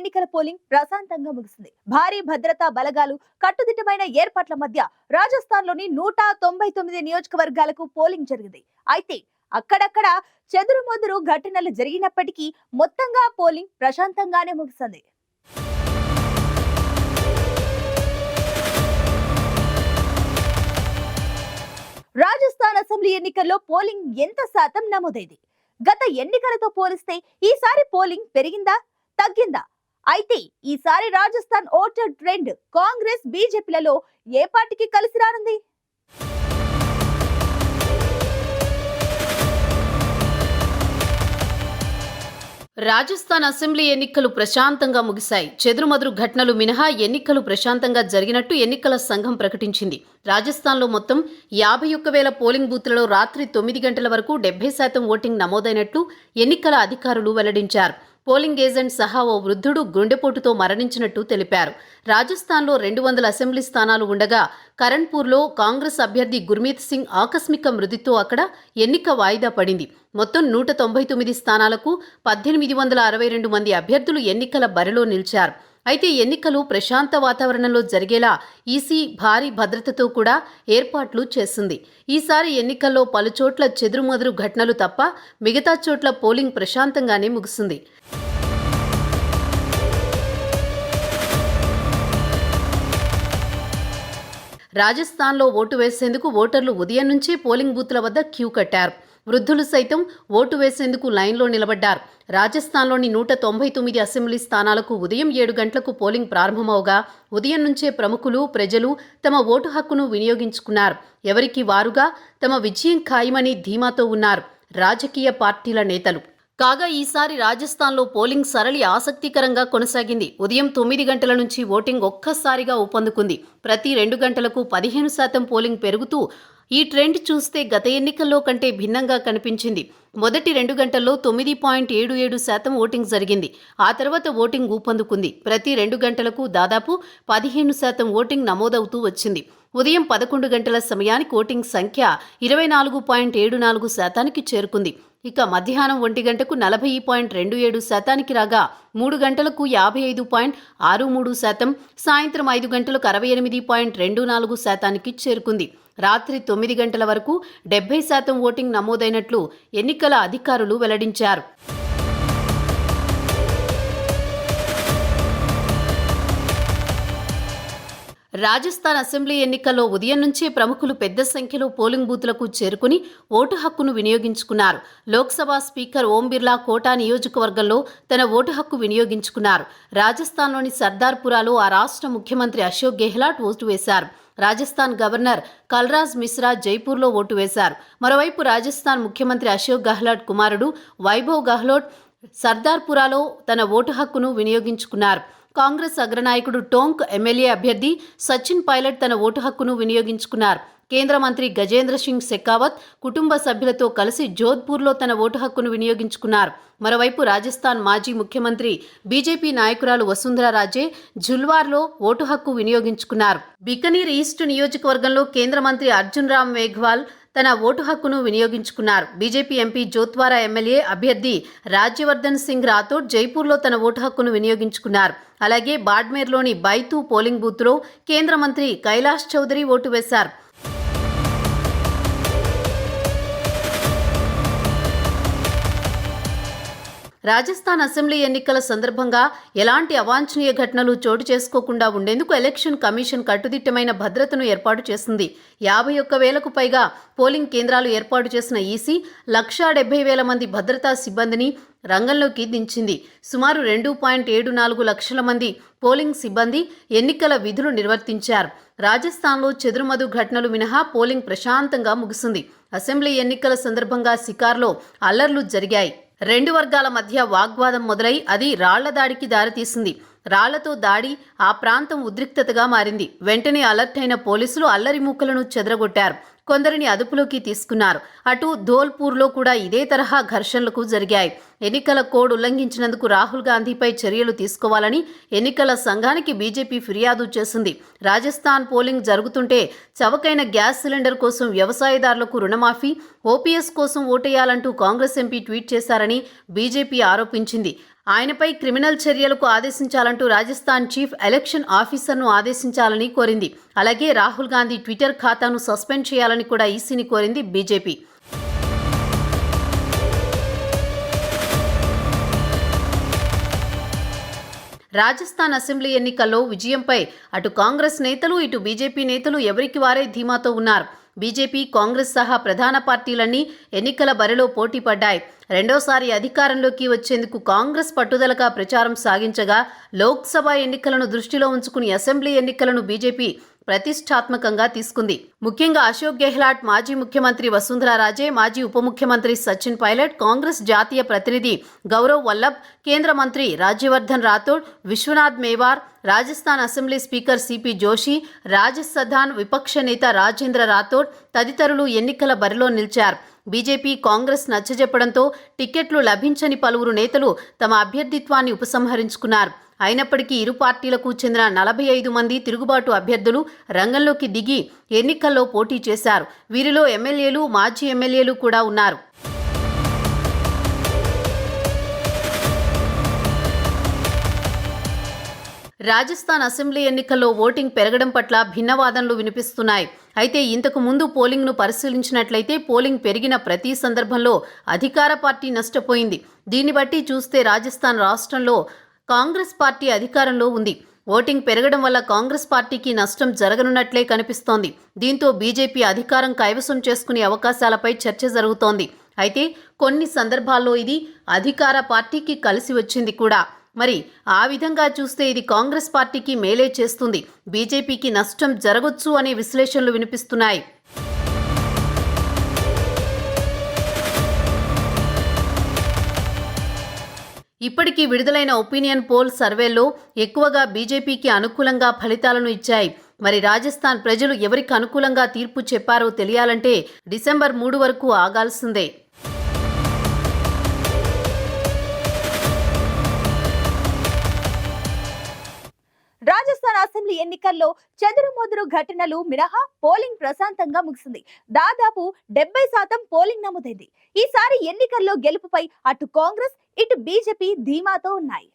ఎన్నికల పోలింగ్ ప్రశాంతంగా ముగిసింది. భారీ భద్రతా బలగాలు కట్టుదిట్టమైన ఏర్పాట్ల మధ్య రాజస్థాన్ లోని 199 నియోజకవర్గాలకు పోలింగ్ జరిగింది. అయితే అక్కడక్కడ చెదురుమదురు ఘటనలు జరిగినప్పటికీ మొత్తంగా పోలింగ్ ప్రశాంతంగానే ముగిసింది. రాజస్థాన్ అసెంబ్లీ ఎన్నికల్లో పోలింగ్ ఎంత శాతం నమోదైంది? గత ఎన్నికలతో పోలిస్తే ఈసారి పోలింగ్ పెరిగిందా, తగ్గిందా? అయితే ఈసారి రాజస్థాన్ ఓటర్ ట్రెండ్ కాంగ్రెస్ బీజేపీలలో ఏ పార్టీకి కలిసి రానుంది? రాజస్థాన్ అసెంబ్లీ ఎన్నికలు ప్రశాంతంగా ముగిశాయి. చెదురుమదురు ఘటనలు మినహా ఎన్నికలు ప్రశాంతంగా జరిగినట్టు ఎన్నికల సంఘం ప్రకటించింది. రాజస్థాన్లో మొత్తం 51,000 పోలింగ్ బూత్లలో రాత్రి 9 గంటల వరకు 70% ఓటింగ్ నమోదైనట్లు ఎన్నికల అధికారులు వెల్లడించారు. పోలింగ్ ఏజెంట్ సహా ఓ వృద్ధుడు గుండెపోటుతో మరణించినట్టు తెలిపారు. రాజస్థాన్లో 200 అసెంబ్లీ స్థానాలు ఉండగా కరణ్పూర్లో కాంగ్రెస్ అభ్యర్థి గుర్మీత్ సింగ్ ఆకస్మిక మృతితో అక్కడ ఎన్నిక వాయిదా పడింది. మొత్తం 199 స్థానాలకు 1862 మంది అభ్యర్థులు ఎన్నికల బరిలో నిలిచారు. అయితే ఎన్నికలు ప్రశాంత వాతావరణంలో జరిగేలా ఈసీ భారీ భద్రతతో కూడా ఏర్పాట్లు చేసింది. ఈసారి ఎన్నికల్లో పలుచోట్ల చెదురుమదురు ఘటనలు తప్ప మిగతా చోట్ల పోలింగ్ ప్రశాంతంగానే ముగిసింది. రాజస్థాన్లో ఓటు వేసేందుకు ఓటర్లు ఉదయం నుంచే పోలింగ్ బూత్ల వద్ద క్యూ కట్టారు. వృద్ధులు సైతం ఓటు వేసేందుకు లైన్లో నిలబడ్డారు. రాజస్థాన్లోని 199 అసెంబ్లీ స్థానాలకు ఉదయం 7 గంటలకు పోలింగ్ ప్రారంభమవగా ఉదయం నుంచే ప్రముఖులు, ప్రజలు తమ ఓటు హక్కును వినియోగించుకున్నారు. ఎవరికి వారుగా తమ విజయం ఖాయమని ధీమాతో ఉన్నారు రాజకీయ పార్టీల నేతలు. కాగా ఈసారి రాజస్థాన్లో పోలింగ్ సరళి ఆసక్తికరంగా కొనసాగింది. ఉదయం 9 గంటల నుంచి ఓటింగ్ ఒక్కసారిగా ఊపందుకుంది. ప్రతి 2 గంటలకు 15% పోలింగ్ పెరుగుతూ ఈ ట్రెండ్ చూస్తే గత ఎన్నికల్లో కంటే భిన్నంగా కనిపించింది. మొదటి 2 గంటల్లో 9.77% ఓటింగ్ జరిగింది. ఆ తర్వాత ఓటింగ్ ఊపందుకుంది. ప్రతి 2 గంటలకు దాదాపు 15% ఓటింగ్ నమోదవుతూ వచ్చింది. ఉదయం 11 గంటల సమయానికి ఓటింగ్ సంఖ్య 24.74%కి చేరుకుంది. ఇక మధ్యాహ్నం 1 గంటకు 40.27%కి రాగా 3 గంటలకు 55.63%, సాయంత్రం 5 గంటలకు 68.24%కి చేరుకుంది. రాత్రి 9 గంటల వరకు 70% ఓటింగ్ నమోదైనట్లు ఎన్నికల అధికారులు వెల్లడించారు. రాజస్థాన్ అసెంబ్లీ ఎన్నికల్లో ఉదయం నుంచే ప్రముఖులు పెద్ద సంఖ్యలో పోలింగ్ బూత్లకు చేరుకుని ఓటు హక్కును వినియోగించుకున్నారు. లోక్సభ స్పీకర్ ఓం బిర్లా కోటా నియోజకవర్గంలో తన ఓటు హక్కు వినియోగించుకున్నారు. రాజస్థాన్లోని సర్దార్పురాలో ఆ రాష్ట్ర ముఖ్యమంత్రి అశోక్ గెహ్లాట్ ఓటు వేశారు. రాజస్థాన్ గవర్నర్ కల్రాజ్ మిశ్రా జైపూర్లో ఓటు వేశారు. మరోవైపు రాజస్థాన్ ముఖ్యమంత్రి అశోక్ గెహ్లాట్ కుమారుడు వైభవ్ గెహ్లోట్ సర్దార్పురాలో తన ఓటు హక్కును వినియోగించుకున్నారు. కాంగ్రెస్ అగ్రనాయకుడు టోంక్ ఎమ్మెల్యే అభ్యర్థి సచిన్ పైలట్ తన ఓటు హక్కును వినియోగించుకున్నారు. కేంద్ర మంత్రి గజేంద్ర సింగ్ షెకావత్ కుటుంబ సభ్యులతో కలిసి జోధ్పూర్లో తన ఓటు హక్కును వినియోగించుకున్నారు. మరోవైపు రాజస్థాన్ మాజీ ముఖ్యమంత్రి బీజేపీ నాయకురాలు వసుంధరా రాజే ఝుల్వార్లో ఓటు హక్కు వినియోగించుకున్నారు. బికనీర్ ఈస్ట్ నియోజకవర్గంలో కేంద్ర మంత్రి అర్జున్ రామ్ మేఘ్వాల్ తన ఓటు హక్కును వినియోగించుకున్నారు. బీజేపీ ఎంపీ జోత్వారా ఎమ్మెల్యే అభ్యర్థి రాజ్యవర్ధన్ సింగ్ రాథోడ్ జైపూర్లో తన ఓటు హక్కును వినియోగించుకున్నారు. అలాగే బాడ్మేర్లోని బైతూ పోలింగ్ బూత్లో కేంద్ర మంత్రి కైలాష్ చౌదరి ఓటు వేశారు. రాజస్థాన్ అసెంబ్లీ ఎన్నికల సందర్భంగా ఎలాంటి అవాంఛనీయ ఘటనలు చోటు చేసుకోకుండా ఉండేందుకు ఎలక్షన్ కమిషన్ కట్టుదిట్టమైన భద్రతను ఏర్పాటు చేసింది. 51,000కు పైగా పోలింగ్ కేంద్రాలు ఏర్పాటు చేసిన ఈసీ 1,70,000 మంది భద్రతా సిబ్బందిని రంగంలోకి దించింది. సుమారు 2.74 లక్షల మంది పోలింగ్ సిబ్బంది ఎన్నికల విధులు నిర్వర్తించారు. రాజస్థాన్లో చెదురుమదురు ఘటనలు మినహా పోలింగ్ ప్రశాంతంగా ముగిసింది. అసెంబ్లీ ఎన్నికల సందర్భంగా శికార్లో అల్లర్లు జరిగాయి. 2 వర్గాల మధ్య వాగ్వాదం మొదలై అది రాళ్ల దాడికి దారితీసింది. రాళ్లతో దాడి ఆ ప్రాంతం ఉద్రిక్తతగా మారింది. వెంటనే అలర్ట్ అయిన పోలీసులు అల్లరి మూకలను చెదరగొట్టారు. కొందరిని అదుపులోకి తీసుకున్నారు. అటు ధోల్పూర్లో కూడా ఇదే తరహా ఘర్షణలకు జరిగాయి. ఎన్నికల కోడ్ ఉల్లంఘించినందుకు రాహుల్ గాంధీపై చర్యలు తీసుకోవాలని ఎన్నికల సంఘానికి బీజేపీ ఫిర్యాదు చేసింది. రాజస్థాన్ పోలింగ్ జరుగుతుంటే చవకైన గ్యాస్ సిలిండర్ కోసం వ్యవసాయదారులకు రుణమాఫీ, ఓపీఎస్ కోసం ఓటేయాలంటూ కాంగ్రెస్ ఎంపీ ట్వీట్ చేశారని బీజేపీ ఆరోపించింది. ఆయనపై క్రిమినల్ చర్యలకు ఆదేశించాలంటూ రాజస్థాన్ చీఫ్ ఎలక్షన్ ఆఫీసర్ను ఆదేశించాలని కోరింది. అలాగే రాహుల్ గాంధీ ట్విట్టర్ ఖాతాను సస్పెండ్ చేయాలని కూడా ఈసీని కోరింది బీజేపీ. రాజస్థాన్ అసెంబ్లీ ఎన్నికల్లో విజయంపై అటు కాంగ్రెస్ నేతలు ఇటు బీజేపీ నేతలు ఎవరికి వారే ధీమాతో ఉన్నారు. బీజేపీ, కాంగ్రెస్ సహా ప్రధాన పార్టీలన్నీ ఎన్నికల బరిలో పోటీ పడ్డాయి. రెండోసారి అధికారంలోకి వచ్చేందుకు కాంగ్రెస్ పట్టుదలగా ప్రచారం సాగించగా, లోక్సభ ఎన్నికలను దృష్టిలో ఉంచుకుని అసెంబ్లీ ఎన్నికలను బీజేపీ ప్రతిష్టాత్మకంగా తీసుకుంది. ముఖ్యంగా అశోక్ గెహ్లాట్, మాజీ ముఖ్యమంత్రి వసుంధరా రాజే, మాజీ ఉప ముఖ్యమంత్రి సచిన్ పైలట్, కాంగ్రెస్ జాతీయ ప్రతినిధి గౌరవ్ వల్లభ్, కేంద్ర మంత్రి Rajyavardhan Rathore, Vishwanath Mewar, Rajasthan assembly speaker CP Joshi, Rajasthan విపక్ష నేత రాజేంద్ర రాథోడ్ తదితరులు ఎన్నికల బరిలో నిలిచారు. బీజేపీ, కాంగ్రెస్ నచ్చజెప్పడంతో టికెట్లు లభించని పలువురు నేతలు తమ అభ్యర్థిత్వాన్ని ఉపసంహరించుకున్నారు. అయినప్పటికీ ఇరు పార్టీలకు చెందిన 45 మంది తిరుగుబాటు అభ్యర్థులు రంగంలోకి దిగి ఎన్నికల్లో పోటీ చేశారు. వీరిలో ఎమ్మెల్యేలు, మాజీ ఎమ్మెల్యేలు కూడా ఉన్నారు. రాజస్థాన్ అసెంబ్లీ ఎన్నికల్లో ఓటింగ్ పెరగడం పట్ల భిన్నవాదనలు వినిపిస్తున్నాయి. అయితే ఇంతకు ముందు పోలింగ్ను పరిశీలించినట్లయితే పోలింగ్ పెరిగిన ప్రతి సందర్భంలో అధికార పార్టీ నష్టపోయింది. దీన్ని బట్టి చూస్తే రాజస్థాన్ రాష్ట్రంలో కాంగ్రెస్ పార్టీ అధికారంలో ఉంది. ఓటింగ్ పెరగడం వల్ల కాంగ్రెస్ పార్టీకి నష్టం జరగనున్నట్లే కనిపిస్తోంది. దీంతో బీజేపీ అధికారం కైవసం చేసుకునే అవకాశాలపై చర్చ జరుగుతోంది. అయితే కొన్ని సందర్భాల్లో ఇది అధికార పార్టీకి కలిసి వచ్చింది కూడా. మరి ఆ విధంగా చూస్తే ఇది కాంగ్రెస్ పార్టీకి మేలే చేస్తుంది, బీజేపీకి నష్టం జరగొచ్చు అనే విశ్లేషణలు వినిపిస్తున్నాయి. ఇప్పటికీ విడుదలైన ఒపీనియన్ పోల్ సర్వేలో ఎక్కువగా బీజేపీకి అనుకూలంగా ఫలితాలను ఇచ్చాయి. మరి రాజస్థాన్ ప్రజలు ఎవరికి అనుకూలంగా తీర్పు చెప్పారో తెలియాలంటే డిసెంబర్ 3 వరకు ఆగాల్సిందే. రాజస్థాన్ అసెంబ్లీ ఎన్నికల్లో చెదురుమదురు ఘటనలు మినహా పోలింగ్ ప్రశాంతంగా ముగిసింది. దాదాపు 70% పోలింగ్ నమోదైంది. ఈసారి ఎన్నికల్లో గెలుపుపై అటు కాంగ్రెస్ ఇటు బీజేపీ ధీమాతో ఉన్నాయి.